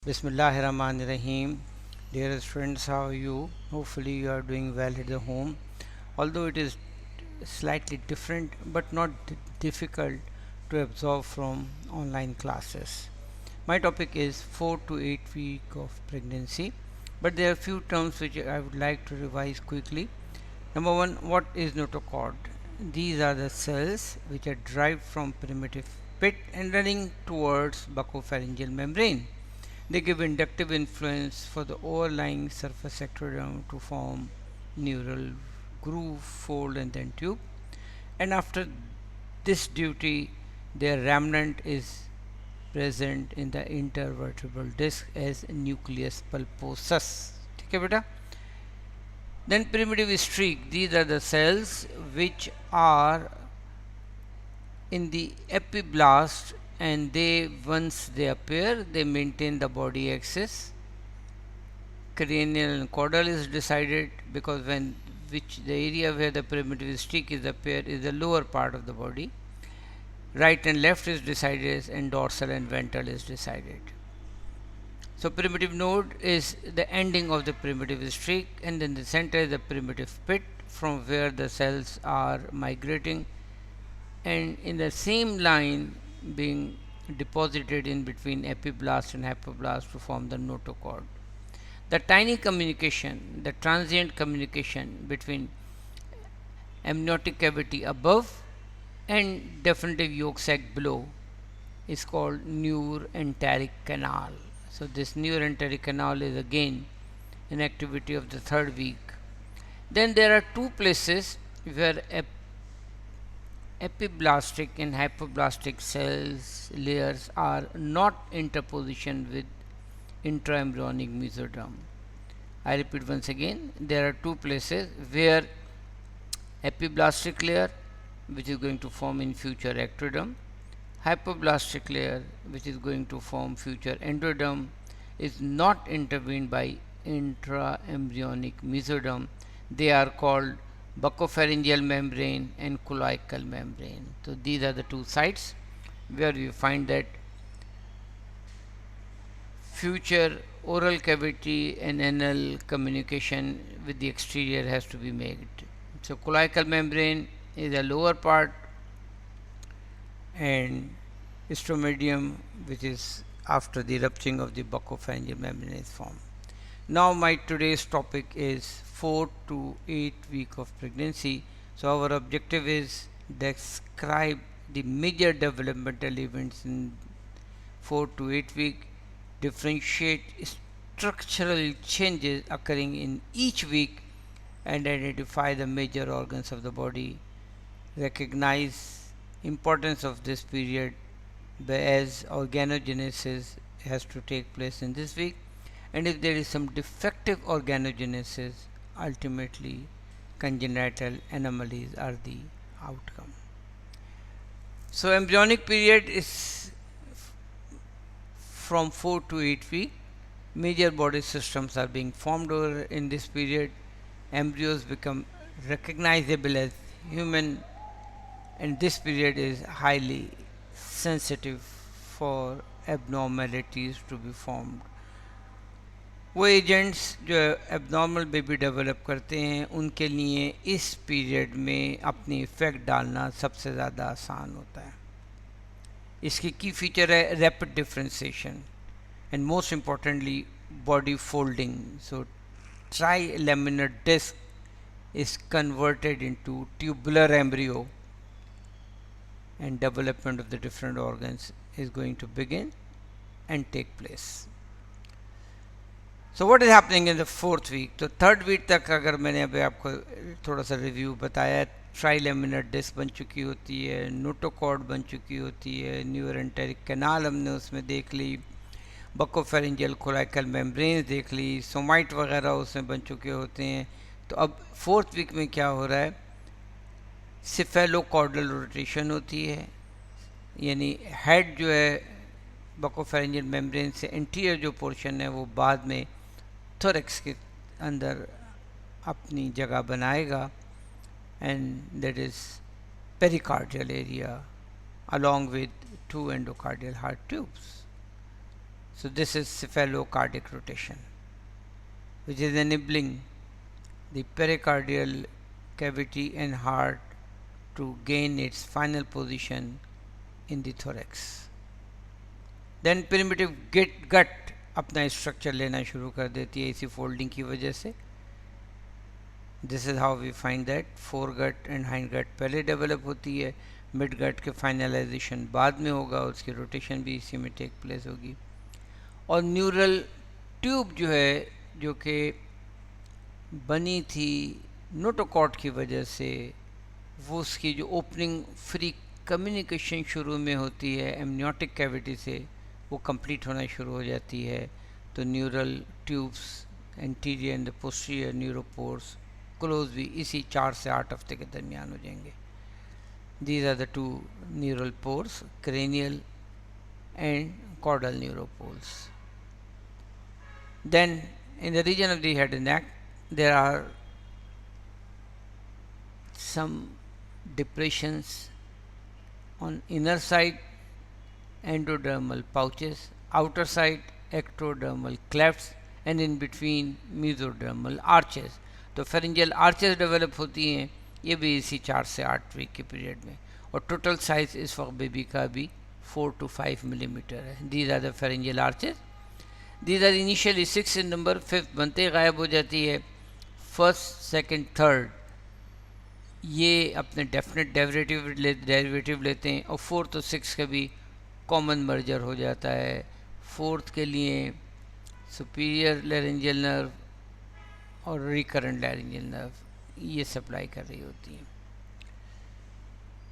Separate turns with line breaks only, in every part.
Bismillahirrahmanirrahim. Dear friends, how are you? Hopefully, you are doing well at the home. Although it is slightly different but not difficult to absorb from online classes. My topic is 4 to 8 week of pregnancy, but there are few terms which I would like to revise quickly. Number one, what is notochord? These are the cells which are derived from primitive pit and running towards buccopharyngeal membrane. They give inductive influence for the overlying surface ectoderm to form neural groove, fold, and then tube. And after this duty, their remnant is present in the intervertebral disc as nucleus pulposus. ठीक है बेटा? Then primitive streak. These are the cells which are in the epiblast, and they once they appear they maintain the body axis. Cranial and caudal is decided because when which the area where the primitive streak is appear is the lower part of the body. Right and left is decided, and dorsal and ventral is decided. So primitive node is the ending of the primitive streak, and then the center is the primitive pit from where the cells are migrating, and in the same line being deposited in between epiblast and hypoblast to form the notochord. The tiny communication, the transient communication between amniotic cavity above and definitive yolk sac below is called neuroenteric canal. So this neuroenteric canal is again an activity of the third week. Then there are two places where epiblastic and hypoblastic cells layers are not interposition with intraembryonic mesoderm. I repeat once again, there are two places where epiblastic layer, which is going to form in future ectoderm, hypoblastic layer, which is going to form future endoderm, is not intervened by intraembryonic mesoderm. They are called buccopharyngeal membrane and cloacal membrane. So these are the two sites where you find that future oral cavity and anal communication with the exterior has to be made. So cloacal membrane is the lower part, and ostromedium, which is after the rupturing of the buccopharyngeal membrane, is formed. Now my today's topic is 4 to 8 week of pregnancy. So our objective is describe the major developmental events in 4 to 8 week, differentiate structural changes occurring in each week, and identify the major organs of the body, recognize importance of this period as organogenesis has to take place in this week, and if there is some defective organogenesis, ultimately congenital anomalies are the outcome. So embryonic period is from 4 to 8 weeks. Major body systems are being formed over in this period. Embryos become recognizable as human, and this period is highly sensitive for abnormalities to be formed. वो agents जो abnormal baby develop करते हैं उनके लिए इस period में अपनी effect डालना सबसे ज़्यादा आसान होता है. इसकी की फीचर है rapid differentiation and most importantly body folding. So trilaminar disc is converted into tubular embryo, and development of the different organs is going to begin and take place. So what is happening in the fourth week? तो third week तक अगर मैंने अभी आपको थोड़ा सा review बताया, ट्राइलेमिनर disc बन चुकी होती है, नोटोकॉर्ड बन चुकी होती है, न्यूरोएंटेरिक कैनाल हमने उसमें देख ली, बकोफेरिंजियल कोलाइकल मेम्ब्रेन देख ली, सोमाइट वगैरह उसमें बन चुके होते हैं. तो अब फोर्थ वीक में क्या हो रहा है, सिफेलोकॉर्डल रोटेशन होती है, यानी हेड जो है बकोफेरिंजियल मेम्ब्रेन से एंटीरियर जो पोर्शन है वो बाद में थोरेक्स के अंदर अपनी जगह बनाएगा, and that is pericardial area along with two endocardial heart tubes. So this is cephalocardiac rotation, which is enabling the pericardial cavity and heart to gain its final position in the thorax. Then primitive gut अपना structure लेना शुरू कर देती है इसी folding की वजह से. This is how we find that fore gut and hind gut पहले डेवलप होती है, मिड गट के फाइनलाइजेशन बाद में होगा, उसकी रोटेशन भी इसी में टेक प्लेस होगी. और न्यूरल ट्यूब जो है, जो कि बनी थी नोटोकॉर्ड की वजह से, वो उसकी जो ओपनिंग फ्री कम्युनिकेशन शुरू में होती है एमनियोटिक कैविटी से, वो कंप्लीट होना शुरू हो जाती है. तो neural tubes anterior and posterior neuropores close भी इसी 4 से 8 हफ्ते के दरमियान हो जाएंगे. These are the 2 neural pores, cranial and caudal neuropores. Then in the region of the head and neck there are some depressions on inner side endodermal pouches, outer side ectodermal clefts and in between mesodermal arches. तो pharyngeal arches develop होती हैं ये भी इसी 4 से 8 week के period में. और टोटल साइज इस वक्त बेबी का भी 4 to 5 मिलीमीटर है. These are the pharyngeal arches. These are initially 6 in number, 5th बनते गायब हो जाती है. फर्स्ट, सेकंड, थर्ड ये अपने डेफिनेट डेरिवेटिव लेते हैं, और फोर्थ और सिक्स का भी कॉमन मर्जर हो जाता है. फोर्थ के लिए सुपीरियर लैरिंजियल नर्व और रिकरेंट लैरिंजियल नर्व ये सप्लाई कर रही होती हैं.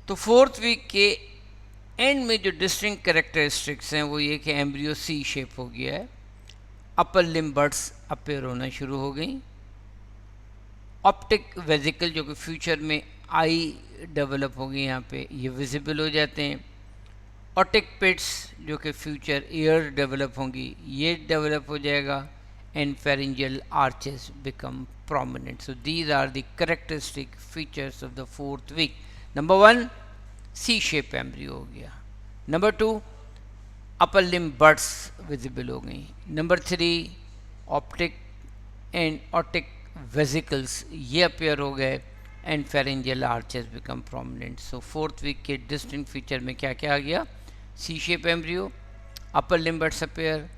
तो फोर्थ वीक के एंड में जो डिस्टिंक्ट कैरेक्टरिस्टिक्स हैं वो ये कि एम्ब्रियो सी शेप हो गया है, अपर लिम्ब बड्स अपेयर होना शुरू हो गई, ऑप्टिक वेजिकल जो कि फ्यूचर में आई डेवलप होगी यहाँ पे ये विजिबल हो जाते हैं, ऑटिक पिट्स जो कि फ्यूचर ईयर डेवलप होंगी ये डेवलप हो जाएगा, and pharyngeal arches become prominent. So these are the characteristic features of the fourth week. Number 1 C shape embryo हो गया. Number 2 upper limb buds visible हो गई. Number 3 optic and otic vesicles ये appear हो गए, and pharyngeal arches become prominent. So fourth week के distinct feature में क्या क्या आ गया? C shape embryo, upper limb buds appear,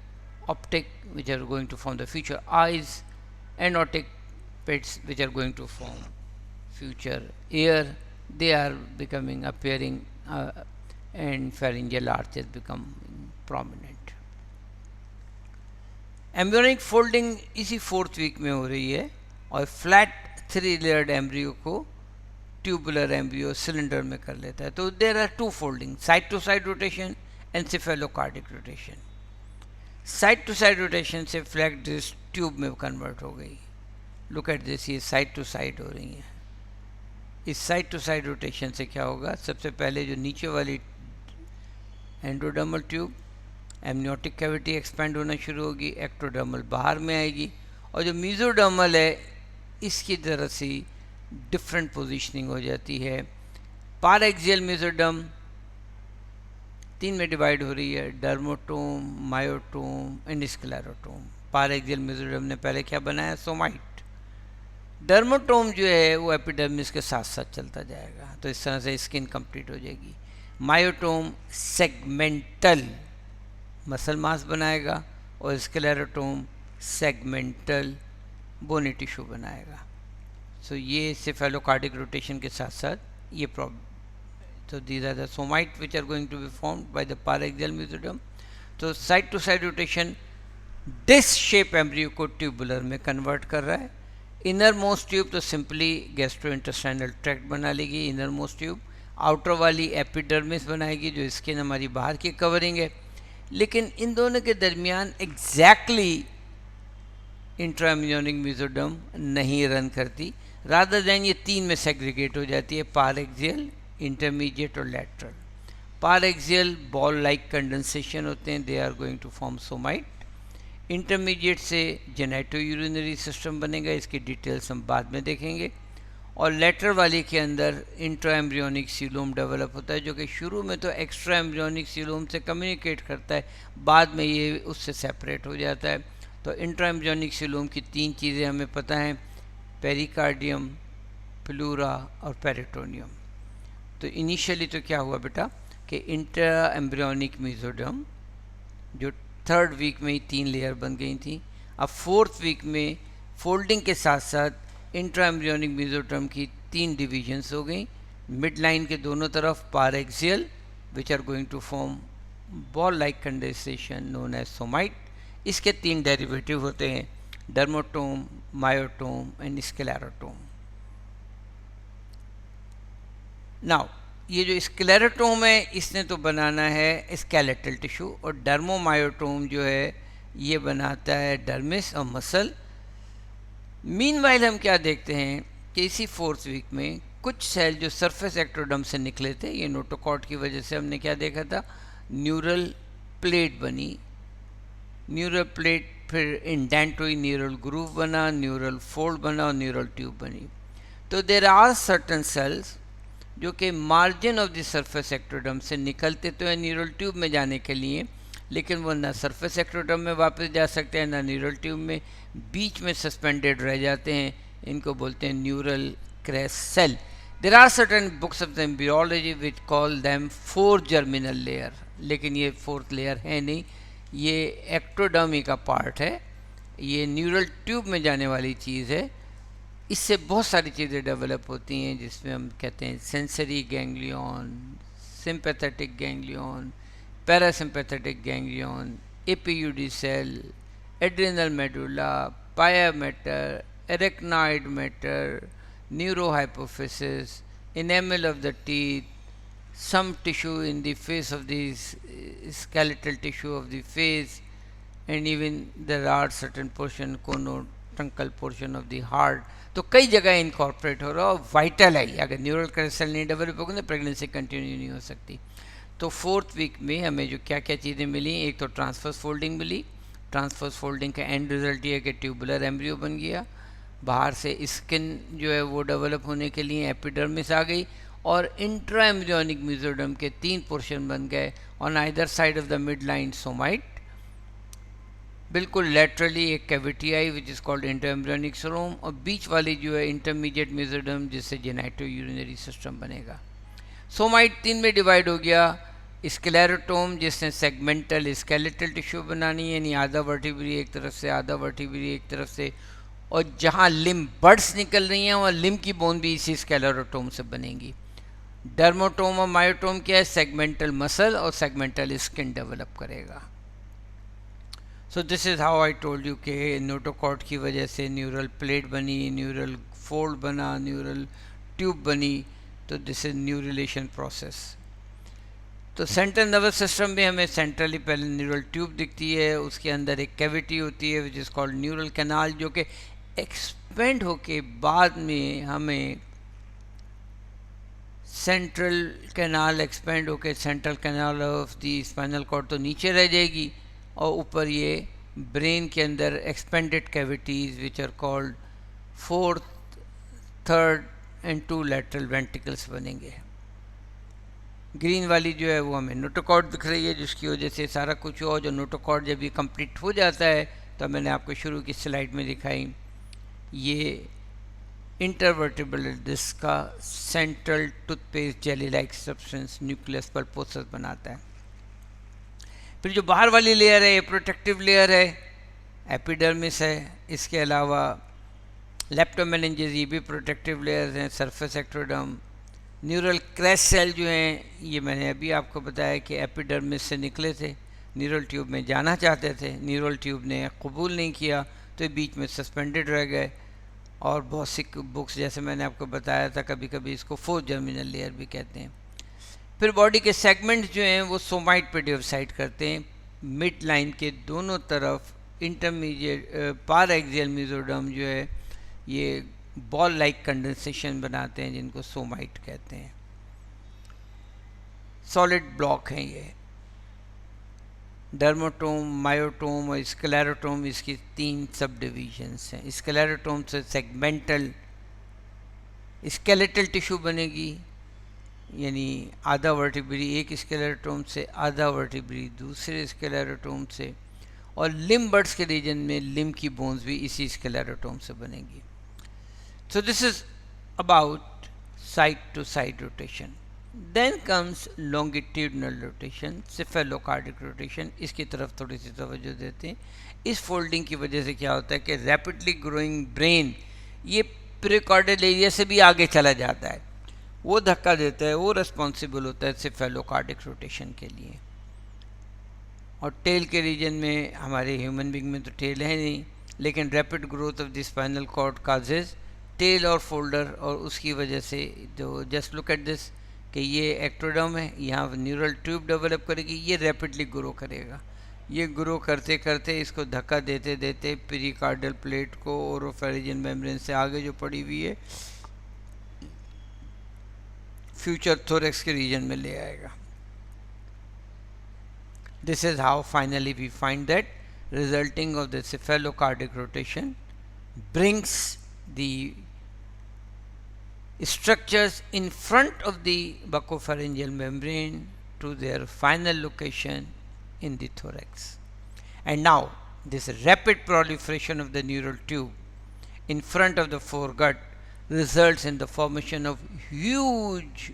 optic which are going to form the future eyes, and otic pits which are going to form future ear. They are becoming appearing and pharyngeal arches become prominent. Embryonic folding इसी fourth week में हो रही है, और flat 3 layered embryo को tubular embryo cylinder में कर लेता है. तो there are 2 folding, side to side rotation and cephalocaudal rotation. Side to side rotation से फ्लैट डिस्क ट्यूब में कन्वर्ट हो गई. लुक एट दिस, ये साइड टू साइड हो रही है. इस साइड टू साइड रोटेशन से क्या होगा? सबसे पहले जो नीचे वाली endodermal tube amniotic cavity expand होना शुरू होगी, एक्टोडर्मल बाहर में आएगी, और जो मीजोडर्मल है इसकी तरह से डिफरेंट पोजीशनिंग हो जाती है. पारएक्सियल मेसोडर्म 3 में डिवाइड हो रही है, डर्मोटोम, मायोटोम एंड स्क्लेरोटोम. पारएक्सियल मेसोडर्म ने पहले क्या बनाया? सोमाइट. डर्मोटोम जो है वो एपिडर्मिस के साथ साथ चलता जाएगा, तो इस तरह से स्किन कंप्लीट हो जाएगी. मायोटोम सेगमेंटल मसल मास बनाएगा, और स्क्लेरोटोम सेगमेंटल बोनी टिश्यू बनाएगा. सो ये सेफेलोकार्डिक रोटेशन के साथ साथ ये problem. So these are the somite which are going to be formed by the paraxial mesoderm. तो side to side rotation disc shape embryo को ट्यूबुलर में कन्वर्ट कर रहा है. इनर मोस्ट ट्यूब तो सिंपली गैस्ट्रोइंटेस्टाइनल ट्रैक्ट बना लेगी. Inner most tube outer वाली एपिडर्मिस बनाएगी जो स्किन हमारी बाहर की कवरिंग है. लेकिन इन दोनों के दरमियान एग्जैक्टली इंट्राएम्ब्रियोनिक मेसोडर्म नहीं रन करती, रादर दैन ये 3 में सेग्रीगेट हो जाती है, पारएक्सियल, इंटरमीडिएट और lateral. Paraxial ball like condensation होते हैं, they are going to form somite. Intermediate से जेनेटो यूरिनरी सिस्टम बनेगा, इसकी डिटेल्स हम बाद में देखेंगे. और लेटर वाली के अंदर इंट्रा एम्ब्रियोनिक सीलोम डेवलप होता है, जो कि शुरू में तो एक्स्ट्रा एम्ब्रियोनिक सीलोम से कम्युनिकेट करता है, बाद में ये उससे सेपरेट हो जाता है। तो इंट्रा एम्ब्रियोनिक सीलोम की 3 चीज़ें हमें पता हैं, पेरिकार्डियम, प्लूरा और पेरिटोनियम। तो इनिशियली तो क्या हुआ बेटा कि इंट्रा एम्ब्रियोनिक मेसोडर्म जो 3rd वीक में ही 3 लेयर बन गई थी, अब 4th वीक में फोल्डिंग के साथ साथ इंट्रा एम्ब्रियोनिक मेसोडर्म की 3 डिविजन्स हो गई, मिड लाइन के दोनों तरफ paraxial which are going to form ball like condensation known as somite. इसके 3 डेरिवेटिव होते हैं, dermatome, myotome and sclerotome. Now ये जो स्क्लेरोटोम है इसने तो बनाना है स्केलेटल टिश्यू, और डर्मोमायोटोम जो है ये बनाता है डर्मिस और मसल। मीनवाइल हम क्या देखते हैं कि इसी 4th वीक में कुछ सेल जो सरफेस एक्टोडर्म से निकले थे, ये नोटोकॉट की वजह से हमने क्या देखा था, न्यूरल प्लेट बनी, न्यूरल प्लेट फिर इंडेंट हुई, न्यूरल ग्रूव बना, न्यूरल फोल्ड बना और न्यूरल ट्यूब बनी। तो देर आर सर्टन सेल्स जो कि margin of the surface ectoderm से निकलते तो है न्यूरल ट्यूब में जाने के लिए, लेकिन वो ना सरफेस एक्टोडर्म में वापस जा सकते हैं ना न्यूरल ट्यूब में, बीच में सस्पेंडेड रह जाते हैं, इनको बोलते हैं neural crest cell. There are certain books of the embryology which call them 4 germinal layer, लेकिन ये 4th लेयर है नहीं, ये एक्टोडर्मी का पार्ट है, ये न्यूरल ट्यूब में जाने वाली चीज़ है। इससे बहुत सारी चीज़ें डेवलप होती हैं जिसमें हम कहते हैं sensory ganglion, sympathetic ganglion, parasympathetic ganglion, APUD cell, adrenal medulla, pia mater, arachnoid mater, neurohypophysis, enamel of the teeth, some tissue in the face of the skeletal tissue of the face, and even there are certain portion conotruncal portion of the heart. तो कई जगह incorporate हो रहा है और vital है, अगर neural crystal नहीं डेवलप होगा तो प्रेगनेंसी कंटिन्यू नहीं हो सकती। तो 4th वीक में हमें जो क्या क्या चीज़ें मिली, एक तो ट्रांसफर्स फोल्डिंग मिली, ट्रांसफर्स फोल्डिंग का एंड रिजल्ट ये है कि ट्यूबुलर एम्ब्रियो बन गया, बाहर से स्किन जो है वो डेवलप होने के लिए एपिडर्मिस आ गई, और इंट्रा एम्ब्रियोनिक मेसोडर्म के 3 पोर्शन बन गए, on either side of the mid line somite, बिल्कुल लेटरली एक cavity I which is called inter embryonic coelom, और बीच वाली जो है इंटरमीडिएट मेसोडर्म जिससे जेनाइटो यूरिनरी सिस्टम बनेगा। सोमाइट 3 में डिवाइड हो गया, स्क्लेरोटोम जिसने सेगमेंटल स्केलेटल टिश्यू बनानी है, यानी आधा वर्टिब्री एक तरफ से आधा वर्टिब्री एक तरफ से, और जहाँ लिम्ब बड्स निकल रही हैं वहाँ लिम्ब की बोन भी इसी स्क्लेरोटोम से बनेगी। डर्मोटोम और मायोटोम क्या है, सेगमेंटल मसल और सेगमेंटल स्किन डेवलप करेगा। So this is how I told you कि नोटोकॉर्ड की वजह से न्यूरल प्लेट बनी, न्यूरल फोल्ड बना, न्यूरल ट्यूब बनी, तो दिस इज न्यूरिलेशन प्रोसेस। तो सेंट्रल नर्वस सिस्टम में हमें सेंट्रली पहले न्यूरल ट्यूब दिखती है, उसके अंदर एक कैविटी होती है which is called neural canal, जो कि एक्सपेंड होके बाद में हमें सेंट्रल कैनाल एक्सपेंड होके central canal of the spinal cord तो नीचे रह जाएगी, और ऊपर ये ब्रेन के अंदर expanded cavities which are called 4th, 3rd and 2 lateral ventricles बनेंगे। ग्रीन वाली जो है वो हमें नोटोकॉर्ड दिख रही है, जिसकी वजह से सारा कुछ हो, जो नोटोकॉर्ड जब ये कंप्लीट हो जाता है तो मैंने आपको शुरू की स्लाइड में दिखाई, ये इंटरवर्टिब्रल डिस्क का central toothpaste jelly like substance nucleus pulposus बनाता है। फिर जो बाहर वाली लेयर है ये प्रोटेक्टिव लेयर है, एपिडर्मिस है, इसके अलावा लेप्टोमेनिंजेस ये भी प्रोटेक्टिव लेयर्स हैं, surface ectoderm, neural crest cell जो हैं ये मैंने अभी आपको बताया कि एपिडर्मिस से निकले थे, न्यूरल ट्यूब में जाना चाहते थे, न्यूरल ट्यूब ने कबूल नहीं किया तो बीच में सस्पेंडेड रह गए, और बहुत सी बुक्स जैसे मैंने आपको बताया था कभी कभी इसको 4th जर्मिनल लेयर भी कहते हैं। फिर बॉडी के सेगमेंट्स जो हैं वो सोमाइट पे डिवाइड करते हैं, मिड लाइन के दोनों तरफ इंटरमीडिएट पार एक्सियल मेसोडर्म जो है ये बॉल लाइक कंडेंसेशन बनाते हैं जिनको सोमाइट कहते हैं। सॉलिड ब्लॉक हैं ये, डर्मोटोम, मायोटोम और स्क्लेरोटोम इसकी 3 सब डिविजन्स हैं। स्क्लेरोटोम से सेगमेंटल स्केलेटल टिश्यू बनेगी, यानी आधा वर्टिब्री एक स्केलेटोम से, आधा वर्टिब्री दूसरे स्केलेटोम से, और लिम्ब बर्ड्स के रीजन में लिम्ब की बोन्स भी इसी स्केलेटोम से बनेगी. So this is about side to side rotation. Then comes longitudinal rotation, cephalocardic rotation. इसकी तरफ थोड़ी सी तवज्जो देते हैं. इस फोल्डिंग की वजह से क्या होता है कि रैपिडली ग्रोइंग ब्रेन ये प्रीकॉर्डियल एरिया से भी आगे चला जाता है, वो धक्का देता है, वो रिस्पॉन्सिबल होता है सेफेलोकार्डिक रोटेशन के लिए. और टेल के रीजन में हमारे ह्यूमन बीइंग में तो टेल है नहीं, लेकिन rapid growth of the spinal cord causes tail और फोल्डर, और उसकी वजह से जो जस्ट लुक एट दिस कि ये एक्टोडर्म है, यहाँ न्यूरल ट्यूब डेवलप करेगी, ये रैपिडली ग्रो करेगा. ये ग्रो करते करते इसको धक्का देते देते पेरिकार्डियल प्लेट को ओरोफैरिंजियल मेम्ब्रेन से आगे जो पड़ी हुई है फ्यूचर थोरेक्स के रीजन में ले आएगा. This is how finally we find that resulting of the cephalocardic rotation brings the structures in front of the buccopharyngeal membrane to their final location in the thorax. And now this rapid proliferation of the neural tube in front of the foregut results in the formation of huge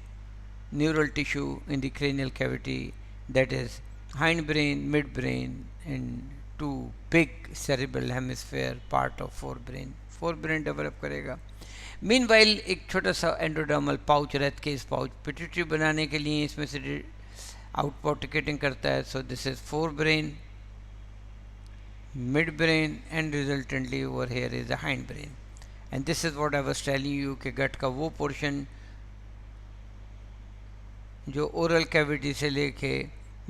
neural tissue in the cranial cavity, that is hindbrain, midbrain, and two big cerebral hemisphere part of forebrain. forebrain develop करेगा. Meanwhile एक छोटा सा endodermal pouch रहता है, इस pouch pituitary बनाने के लिए इसमें से आउटपोर्टिकेटिंग करता है. So this is forebrain, midbrain, and resultantly over here is the hindbrain. And this is what I was telling you कि गट का वो पोर्शन जो ओरल कैविटी से लेके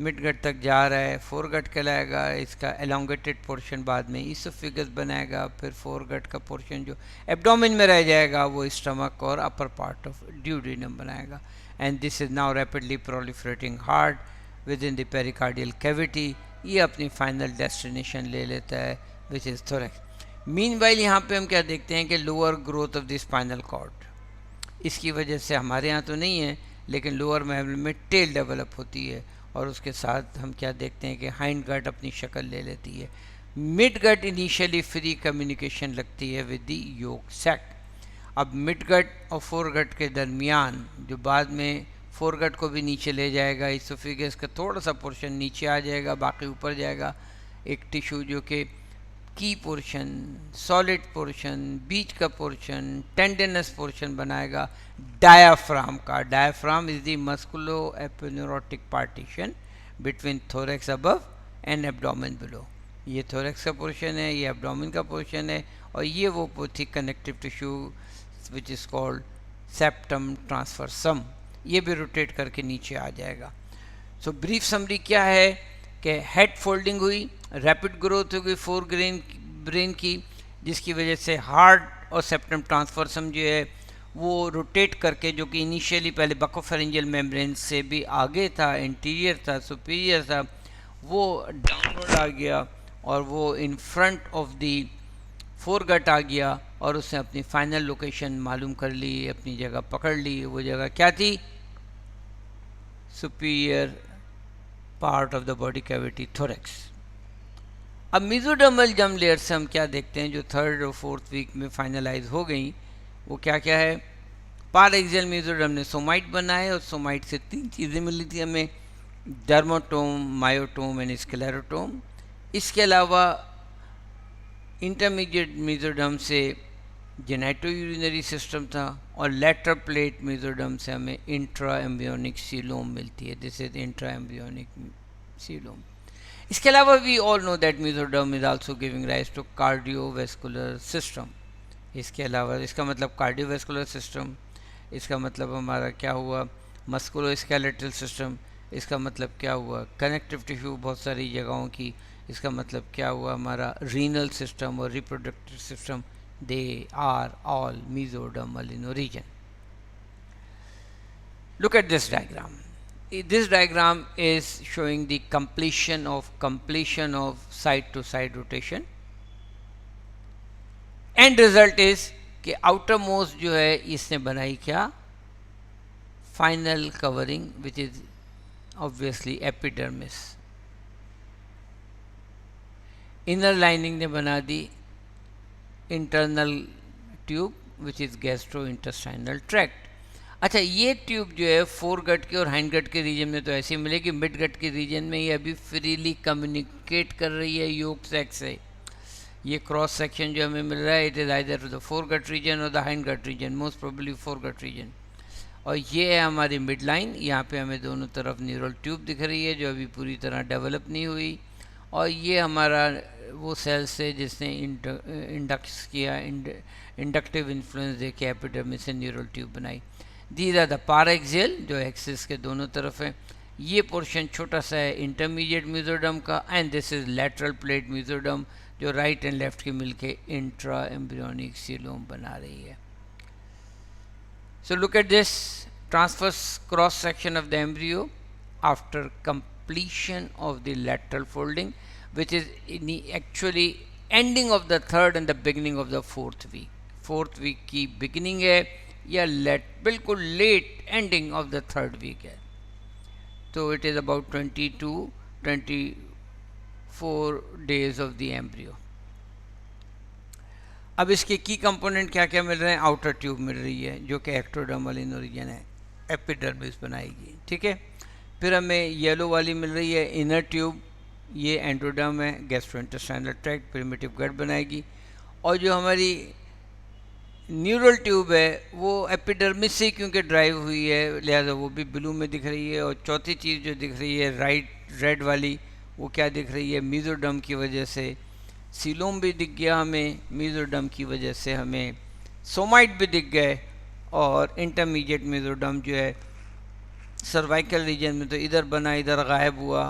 मिड गट तक जा रहा है फोरगट कहलाएगा. इसका एलोंगेटेड पोर्शन बाद में ईसोफेगस बनाएगा, फिर फोरगट का पोर्शन जो एब्डोमेन में रह जाएगा वो स्टमक और अपर पार्ट ऑफ ड्यूडेनम बनाएगा. And this is now rapidly proliferating hard with in the pericardial cavity. ये अपनी फाइनल डेस्टिनेशन ले लेता है विच इज़ थोरेक्स. मीनवाइल यहाँ पे हम क्या देखते हैं कि lower growth of the spinal cord, इसकी वजह से हमारे यहाँ तो नहीं है लेकिन लोअर मेमब्रेन में टेल डेवलप होती है, और उसके साथ हम क्या देखते हैं कि हाइंड गट अपनी शक्ल ले लेती है. Mid gut initially free communication लगती है विद द योक सैक. अब मिड गट और फोर गट के दरमियान जो बाद में फोर गट को भी नीचे ले जाएगा, इसोफेगस का थोड़ा सा पोर्शन नीचे आ जाएगा, बाकी ऊपर जाएगा. एक टिश्यू जो कि की पोर्शन, सॉलिड पोर्शन, बीच का पोर्शन, टेंडनस पोर्शन बनाएगा डायाफ्राम का. Diaphragm is the musculoaponeurotic partition between thorax above and abdomen below. ये थोरेक्स का पोर्शन है, ये एब्डोमेन का पोर्शन है, और ये वो थी connective tissue which is called septum transversum. ये भी रोटेट करके नीचे आ जाएगा. सो ब्रीफ समरी क्या है कि हेड फोल्डिंग हुई, रैपिड ग्रोथ हो गई फोर ब्रेन की, जिसकी वजह से हार्ड और सेप्टम ट्रांसफरसम जो है वो रोटेट करके, जो कि इनिशियली पहले बकोफेरेंजियल मेम्ब्रेन से भी आगे था, इंटीरियर था, सुपीरियर था, वो डाउनवर्ड आ गया और वो in front of the foregut आ गया, और उसने अपनी फाइनल लोकेशन मालूम कर ली, अपनी जगह पकड़ ली. वो जगह क्या थी? Superior part of the body cavity thorax. अब मेसोडर्मल जर्म लेयर से हम क्या देखते हैं जो थर्ड और फोर्थ वीक में फाइनलाइज हो गई, वो क्या क्या है? पारएक्सियल मेसोडर्म ने सोमाइट बनाए, और सोमाइट से तीन चीज़ें मिली थी हमें, डर्मोटोम, मायोटोम एंड स्क्लेरोटोम. इसके अलावा इंटरमीडिएट मेसोडर्म से जेनेटो यूरिनरी सिस्टम था, और लेटरल प्लेट मेसोडर्म से हमें इंट्रा एम्ब्रियोनिक सीलोम मिलती है. This is intra embryonic coelom. इसके अलावा we all know that mesoderm is also giving rise to cardiovascular system. इसके अलावा इसका मतलब कार्डियोवेस्कुलर सिस्टम, इसका मतलब हमारा क्या हुआ? Musculoskeletal system. इसका मतलब क्या हुआ? कनेक्टिव टिश्यू बहुत सारी जगहों की. इसका मतलब क्या हुआ? हमारा रीनल सिस्टम और reproductive system. They are all mesodermal in origin. Look at this diagram. This diagram is showing the completion of side to side rotation. End result is कि आउटर मोस्ट जो है इसने बनाई क्या, final covering which is obviously epidermis. Inner lining ने बना दी internal tube which is gastro intestinal tract. अच्छा, ये ट्यूब जो है फोर गट के और हाइंड गट के रीजन में तो ऐसी मिलेगी, मिड गट के रीजन में ये अभी फ्रीली कम्युनिकेट कर रही है योग सैक से। ये क्रॉस सेक्शन जो हमें मिल रहा है it is either the foregut region और the hindgut region, most probably foregut region. और ये है हमारी मिड लाइन, यहाँ पे हमें दोनों तरफ न्यूरल ट्यूब दिख रही है जो अभी पूरी तरह डेवलप नहीं हुई। और ये हमारा वो सेल्स है जिसने इंडक्स किया, इंडक्टिव इन्फ्लुएंस दे के एपिडर्मिस से न्यूरल ट्यूब बनाई। दीज आर द पाराएक्सियल जो एक्सिस के दोनों तरफ है। ये पोर्शन छोटा सा है इंटरमीडिएट मेसोडर्म का, and this is lateral plate mesoderm जो राइट एंड लेफ्ट के मिलके इंट्रा एम्ब्रियोनिक सीलोम बना रही है। So look at this transverse cross section of the embryo after completion of the lateral folding, which is in the actually ending of the third and the beginning of the fourth week. Fourth week की beginning है या बिल्कुल late ending of the third week है। तो it is about 20 to 24 days of the embryo। अब इसके की component क्या क्या मिल रहे हैं, आउटर ट्यूब मिल रही है जो कि एक्टोडर्मल इन ओरिजिन है, एपिडर्मिस बनाएगी, ठीक है। फिर हमें येलो वाली मिल रही है इनर ट्यूब, ये एंडोडर्म है, गैस्ट्रोइंटेस्टाइनल ट्रैक्ट प्रिमिटिव गट बनाएगी। और जो हमारी न्यूरल ट्यूब है वो एपिडर्मिस से क्योंकि ड्राइव हुई है लिहाजा वो भी ब्लू में दिख रही है। और चौथी चीज़ जो दिख रही है राइट रेड वाली, वो क्या दिख रही है, मेसोडर्म की वजह से सीलोम भी दिख गया हमें, मेसोडर्म की वजह से हमें सोमाइट भी दिख गए। और इंटरमीडिएट मेसोडर्म जो है सर्वाइकल रीजन में तो इधर बना इधर गायब हुआ,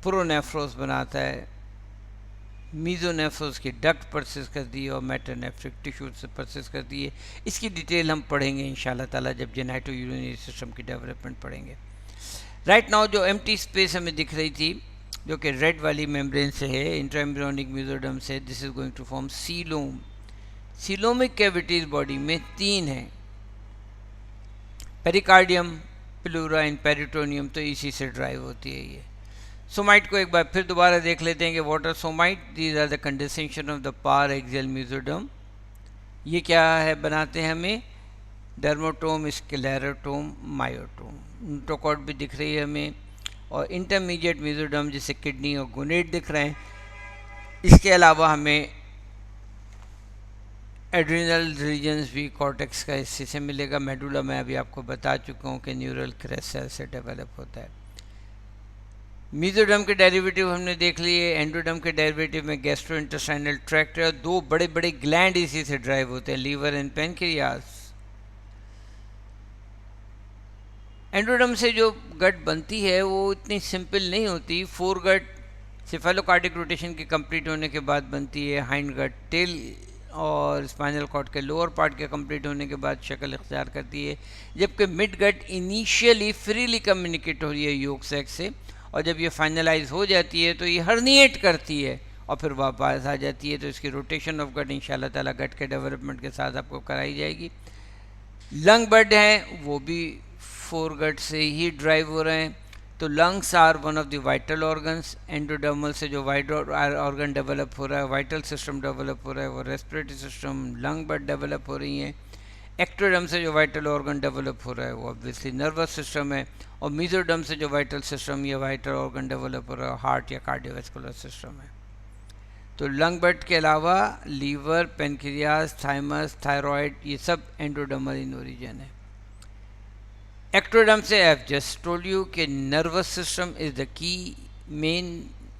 प्रोनेफ्रोस बनाता है, मीजोनेफ्रोस की डक्ट परसिस्ट कर दी और मेटानेफ्रिक टिश्यू से परसिस्ट कर दी है। इसकी डिटेल हम पढ़ेंगे इंशाल्लाह ताला जब जेनाइटो यूरिनरी सिस्टम की डेवलपमेंट पढ़ेंगे। राइट नाउ जो एम्प्टी स्पेस हमें दिख रही थी जो कि रेड वाली मेम्ब्रेन से है, इंट्राएम्ब्रियोनिक मेसोडर्म से, this is going to form coelom. Coelomic cavities body में 3 हैं, पेरिकार्डियम, प्लूरा एंड पेरिटोनियम, तो इसी से ड्राइव होती है ये। सोमाइट को एक बार फिर दोबारा देख लेते हैं कि what are somite, these are the condensation of the paraxial mesoderm. ये क्या है बनाते हैं हमें, डर्मोटोम, स्क्लेरोटोम, मायोटोम, न्यूट्रोकॉट भी दिख रही है हमें। और इंटरमीडिएट मेसोडर्म जिसे किडनी और गोनेट दिख रहे हैं। इसके अलावा हमें एड्रिनल रीजन्स भी कॉर्टेक्स का हिस्से से मिलेगा। मेडुला मैं अभी आपको बता चुका हूँ कि न्यूरल क्रेस्ट सेल से डेवलप होता है। मेसोडर्म के डेरिवेटिव हमने देख लिए, एंडोडर्म के डेरिवेटिव में गैस्ट्रोइंटेस्टाइनल ट्रैक्ट, 2 बड़े बड़े ग्लैंड इसी से ड्राइव होते हैं, लीवर एंड पैनक्रियास। एंडोडर्म से जो गट बनती है वो इतनी सिंपल नहीं होती। 4 गट सेफेलोकार्डिक रोटेशन के कंप्लीट होने के बाद बनती है, हाइंड गट टेल और स्पाइनल कॉर्ड के लोअर पार्ट के कंप्लीट होने के बाद शक्ल इख्तियार करती है। जबकि mid gut initially freely communicate हो रही है योग सैक से, और जब ये फाइनलाइज हो जाती है तो ये हर्निएट करती है और फिर वापस आ जाती है। तो इसकी रोटेशन ऑफ गट इंशाल्लाह ताला गट के डेवलपमेंट के साथ आपको कराई जाएगी। लंग बर्ड हैं वो भी 4 गट से ही ड्राइव हो रहे हैं। तो lungs are one of the vital organs. Endodermal से जो वाइटल ऑर्गन डेवलप हो रहा है, वाइटल सिस्टम डेवलप हो रहा है, वो respiratory system, lung bird develop हो रही हैं। एक्टोडर्म से जो वाइटल ऑर्गन डेवलप हो रहा है वो ऑब्वियसली नर्वस सिस्टम है। और मेसोडर्म से जो वाइटल सिस्टम या वाइटल ऑर्गन डेवलप हो रहा है हार्ट या कार्डियोवैस्कुलर सिस्टम है। तो लंग बर्ड के अलावा लीवर, पेनक्रियास, थाइमस, थायराइड, ये सब एंडोडर्मल इन ओरिजिन है। एक्टोडर्म से I have just told you कि nervous system is the key main.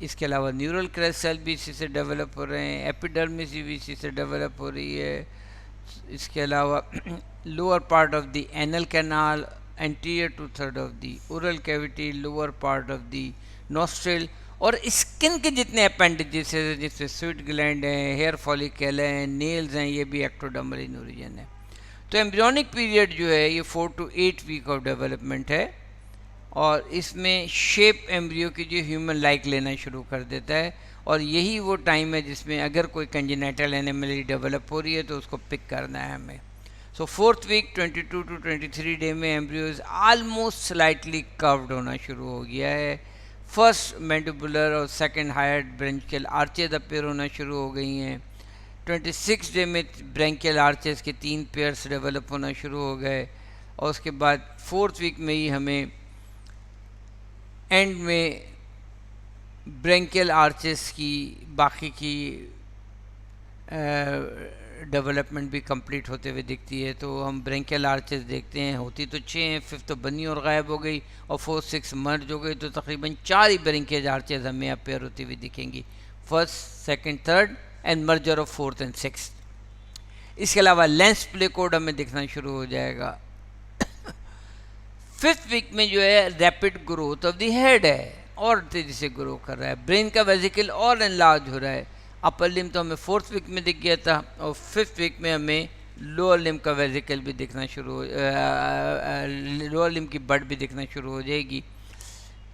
इसके अलावा न्यूरल क्रेस्ट सेल भी इसी से डेवलप हो रहे हैं, एपिडर्मिस भी इसी से डेवलप हो रही है। इसके अलावा lower part of the anal canal, anterior 2/3 of the oral cavity, lower part of the nostril, और स्किन के जितने अपेंडेजेस हैं जिससे स्वीट ग्लैंड हैं, हेयर फॉलिकल हैं, नेल्स हैं, ये भी एक्टोडर्मल इन ओरिजिन है। तो एम्ब्रियोनिक पीरियड जो है ये 4 to 8 वीक ऑफ डेवलपमेंट है, और इसमें शेप एम्ब्रियो की जो ह्यूमन लाइक लेना शुरू कर देता है। और यही वो टाइम है जिसमें अगर कोई कंजेनाइटल एनोमली डेवलप हो रही है तो उसको पिक करना है हमें। So fourth week 22 to 23 day में एम्ब्रियोज ऑलमोस्ट स्लाइटली कर्व्ड होना शुरू हो गया है। फर्स्ट मैंडिबुलर और second hyoid branchial arches appear होना शुरू हो गई हैं। 26 डे में ब्रेंकियल आर्चेस के 3 पेयर्स डेवलप होना शुरू हो गए और उसके बाद फोर्थ वीक में ही हमें एंड में ब्रेंकियल आर्चेस की बाकी की डेवलपमेंट भी कंप्लीट होते हुए दिखती है। तो हम ब्रेंकियल आर्चेस देखते हैं, होती तो 6 हैं, फिफ्थ तो बनी और गायब हो गई और 4, 6 मर्ज हो गई, तो तकरीबन 4 ही ब्रेंकियल आर्चेस हमें अपेयर होती हुई दिखेंगी, first, second, third and merger of fourth and sixth. इसके अलावा लेंस प्ले कोड हमें दिखना शुरू हो जाएगा। फिफ्थ वीक में जो है rapid growth of the head है, और तेजी से ग्रो कर रहा है। ब्रेन का वेजिकल और एनलार्ज हो रहा है। अपर लिम तो हमें फोर्थ वीक में दिख गया था और फिफ्थ वीक में हमें लोअर लिम का वेजिकल भी दिखना शुरू हो, लोअर लिम की बड भी दिखना शुरू हो जाएगी।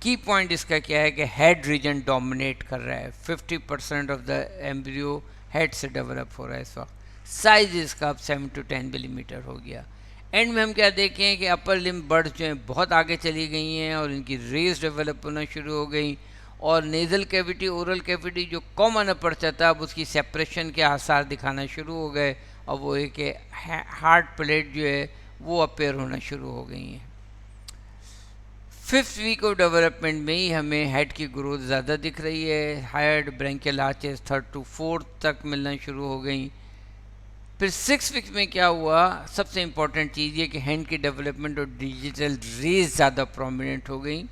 की पॉइंट इसका क्या है कि हेड रीजन डोमिनेट कर रहा है। 50% ऑफ द एम्ब्रियो हेड से डेवलप हो रहा है इस वक्त। साइज इसका अब 7 to 10 मिलीमीटर हो गया। एंड में हम क्या देखें कि अपर लिम बर्ड्स जो हैं बहुत आगे चली गई हैं और इनकी रेस डेवलप होना शुरू हो गई, और नेज़ल कैविटी, ओरल कैविटी जो कॉमन अपर्चर था अब उसकी सेपरेशन के आसार दिखाना शुरू हो गए, और वो एक हार्ट प्लेट जो है वो अपेयर होना शुरू हो गई हैं। फिफ्थ वीक ऑफ डेवलपमेंट में ही हमें हेड की ग्रोथ ज़्यादा दिख रही है। Hired branchial arches 3rd to 4th तक मिलना शुरू हो गई। फिर 6 वीक में क्या हुआ, सबसे इम्पॉर्टेंट चीज़ ये कि हैंड की डेवलपमेंट और डिजिटल रेज ज़्यादा प्रोमिनेंट हो गई।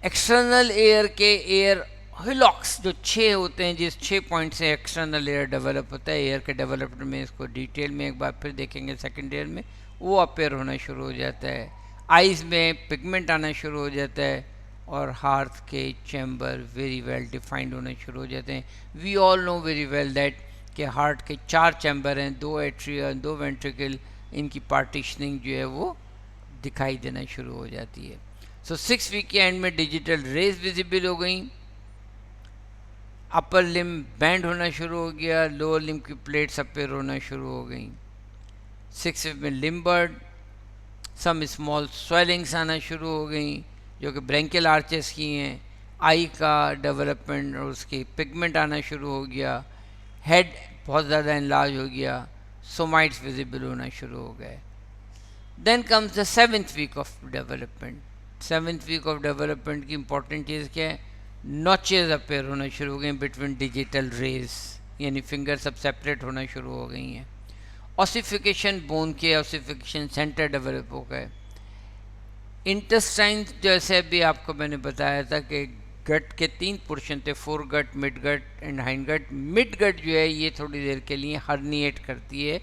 एक्सटर्नल एयर के एयर हिलॉक्स जो 6 होते हैं, जिस 6 पॉइंट से एक्सटर्नल एयर डेवलप होता है, एयर के डेवलपमेंट में इसको डिटेल में एक बार फिर देखेंगे सेकेंड ईयर में, वो अपेयर होना शुरू हो जाता है। आइज़ में पिगमेंट आना शुरू हो जाता है और हार्ट के चैम्बर वेरी वेल डिफाइंड होने शुरू हो जाते हैं। We all know very well that कि हार्ट के 4 चैम्बर हैं, 2 एट्रिया, 2 वेंट्रिकल, इनकी पार्टीशनिंग जो है वो दिखाई देना शुरू हो जाती है। सो 6 वीक के एंड में डिजिटल रेज विजिबल हो गई, अपर लिम बैंड होना शुरू हो गया, लोअर लिम की प्लेट्स अपेयर होना शुरू हो गई। 6 वीक में लिम्बर्ड, सम स्मॉल स्वेलिंग्स आना शुरू हो गई जो कि ब्रेंकियल आर्चेस की हैं। आई का डेवलपमेंट और उसकी पिगमेंट आना शुरू हो गया। हेड बहुत ज़्यादा एनलार्ज हो गया, सोमाइट्स विजिबल होना शुरू हो गए। Then comes the 7th week of development. 7th week of development की इंपॉर्टेंट चीज़ क्या है, नॉचेज अपेयर होना शुरू हो गए बिटवीन डिजिटल रेज, यानी फिंगर सब सेपरेट होना शुरू हो गई हैं। ऑसिफिकेशन, बोन के ऑसिफिकेशन सेंटर डेवलप हो गए। इंटेस्टाइन जैसे भी आपको मैंने बताया था कि गट के 3 पोर्शन थे, fore gut, mid gut and hind gut. Mid gut जो है ये थोड़ी देर के लिए हर्निएट करती है,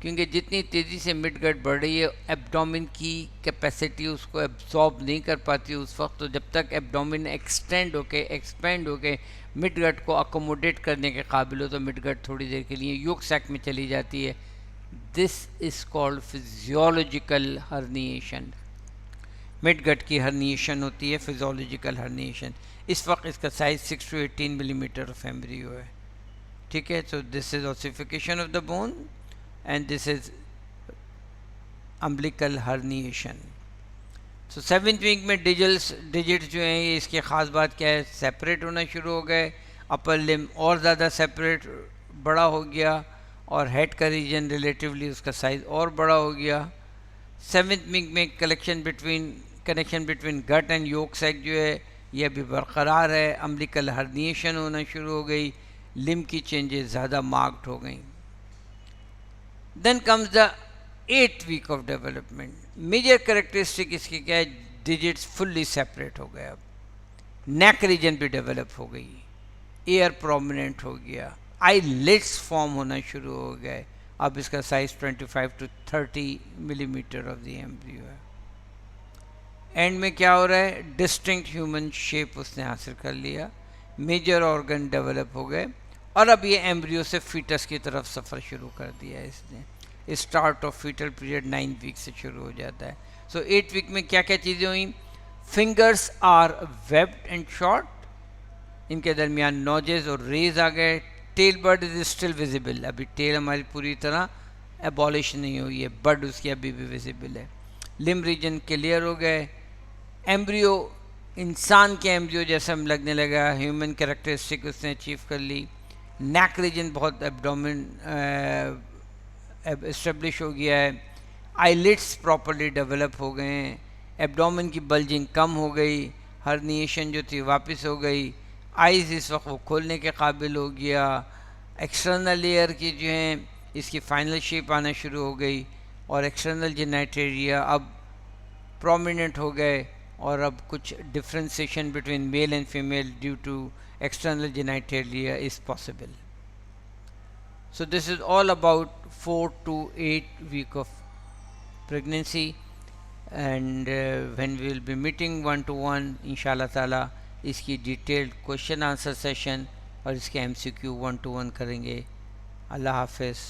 क्योंकि जितनी तेज़ी से मिड गट बढ़ रही है एब्डोमिन की कैपेसिटी उसको एब्जॉर्ब नहीं कर पाती उस वक्त। तो जब तक एब्डोमिन एक्सपेंड होके मिड गट को अकोमोडेट करने के काबिल हो तो मिड गट थोड़ी देर के लिए योग सैक में चली जाती है। This is called physiological herniation. Mid gut की हर्निएशन होती है फिजियोलॉजिकल हर्निएशन। इस वक्त इसका size 6 to 18 millimetre of embryo है। ठीक है, so this is ossification of the bone and this is umbilical herniation. So 7th week में डिजिट्स जो हैं ये, इसकी ख़ास बात क्या है, सेपरेट होना शुरू हो गए। अपर लिम और ज़्यादा सेपरेट बड़ा हो गया और हेड का रीजन रिलेटिवली उसका साइज़ और बड़ा हो गया। 7th वीक में connection between gut and yolk sac जो है ये अभी बरकरार है। अम्बिलिकल हर्निएशन होना शुरू हो गई, लिम की चेंजेस ज़्यादा मार्क्ड हो गई। Then comes the 8th week of development. Major characteristic इसकी क्या है, डिजिट्स फुल्ली सेपरेट हो गए, अब नेक रीजन भी डेवलप हो गई, एयर प्रोमिनेंट हो गया, आई लिड्स फॉर्म होना शुरू हो गए। अब इसका size 25 to 30 millimetre of the embryo है। एंड में क्या हो रहा है, डिस्टिंक्ट ह्यूमन शेप उसने हासिल कर लिया, मेजर ऑर्गन डेवलप हो गए और अब ये एम्ब्रियो से फीटस की तरफ सफ़र शुरू कर दिया है इसने। Start of fetal period 9 week से शुरू हो जाता है। सो 8 वीक में क्या क्या चीज़ें हुई, fingers are webbed and short, इनके दरमियान नोजेस और रेज आ गए। Tail bud is still visible, अभी टेल हमारी पूरी तरह एबॉलिश नहीं हुई है, बर्ड उसकी अभी भी विजिबल है। लिम रीजन क्लियर हो गए। एम्ब्रियो इंसान के एम्ब्रियो जैसा हम लगने लगा, ह्यूमन कैरेक्टरिस्टिक उसने अचीव कर ली। नेक रीजन बहुत एब्डोमेन इस्टेब्लिश हो गया है। आईलिड्स प्रॉपरली डेवलप हो गए हैं। एब्डोमेन की बल्जिंग कम हो गई, हर्निएशन जो थी वापस हो गई। आइज़ इस वक्त वो खोलने के काबिल हो गया। एक्सटर्नल लेयर की जो हैं इसकी फाइनल शेप आना शुरू हो गई और एक्सटर्नल जेनाइटेरिया अब प्रोमिनेंट हो गए और अब कुछ differentiation between male and female due to external genitalia is possible. So this is all about 4 to 8 week of pregnancy, and when we will be meeting one to one inshallah taala इसकी detailed question answer session और इसके MCQ 1 to 1 करेंगे। अल्लाह हाफिज़।